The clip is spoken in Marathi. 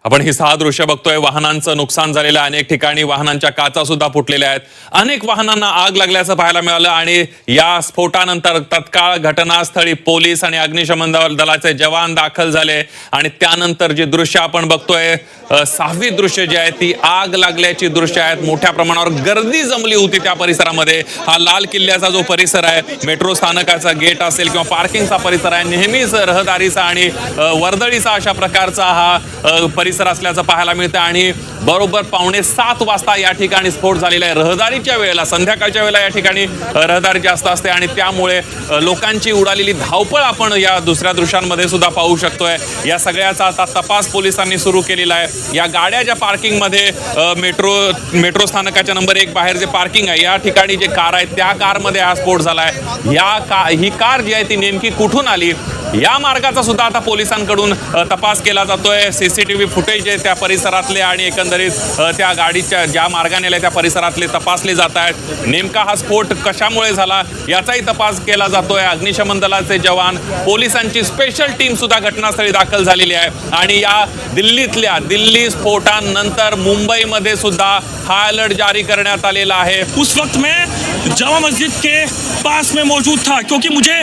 आपण ही 6 दृश्य बघतोय. वाहनांचं नुकसान झालेलं आहे. अनेक ठिकाणी वाहनांच्या काचा सुद्धा फुटलेल्या आहेत. अनेक वाहनांना आग लागल्याचं पाहायला मिळालं आणि या स्फोटानंतर तत्काळ घटनास्थळी पोलीस आणि अग्निशमन दलाचे जवान दाखल झाले आणि त्यानंतर जे दृश्य आपण बघतोय 6वी दृश्य जी आहे ती आग लागल्याची दृश्य आहेत. मोठ्या प्रमाणावर गर्दी जमली होती त्या परिसरामध्ये. हा लाल किल्ल्याचा जो परिसर आहे, मेट्रो स्थानकाचा गेट असेल किंवा पार्किंगचा परिसर आहे, नेहमीच रहदारीचा आणि वर्दळीचा अशा प्रकारचा हा परिसर असल्याचं पाहायला मिळतं आणि बरोबर 6:45 वाजता या ठिकाणी स्फोट झालेला आहे. रहदारीच्या वेळेला, संध्याकाळच्या वेळेला या ठिकाणी रहदारी जास्त असते आणि त्यामुळे लोकांची उडालेली धावपळ आपण या दुसऱ्या दृश्यांमध्ये सुद्धा पाहू शकतोय. या सगळ्याचा आता तपास पोलिसांनी सुरू केलेला आहे. या गाड्या ज्या पार्किंगमध्ये मेट्रो स्थानकाच्या नंबर 1 बाहेर जे पार्किंग आहे या ठिकाणी जे कार आहे त्या कारमध्ये हा स्फोट झालाय. ही कार जी आहे ती नेमकी कुठून आली या मार्गाचा सुद्धा आता पोलिसांकडून तपास केला जातोय. सीसीटीव्ही फुटेज आहे त्या परिसरातले आणि एकंदरीत त्या गाडीच्या ज्या मार्गाने आल्या त्या परिसरातले तपासले जात आहेत. नेमका हा स्फोट कशामुळे झाला याचाही तपास केला जातोय. अग्निशमन दलाचे जवान, पोलिसांची स्पेशल टीम सुद्धा घटनास्थळी दाखल झालेली आहे आणि या दिल्ली स्फोटानंतर मुंबईमध्ये सुद्धा हाय अलर्ट जारी करण्यात आलेला आहे. उस वक्त मैं जामा मस्जिद के पास में मौजूद था क्योंकि मुझे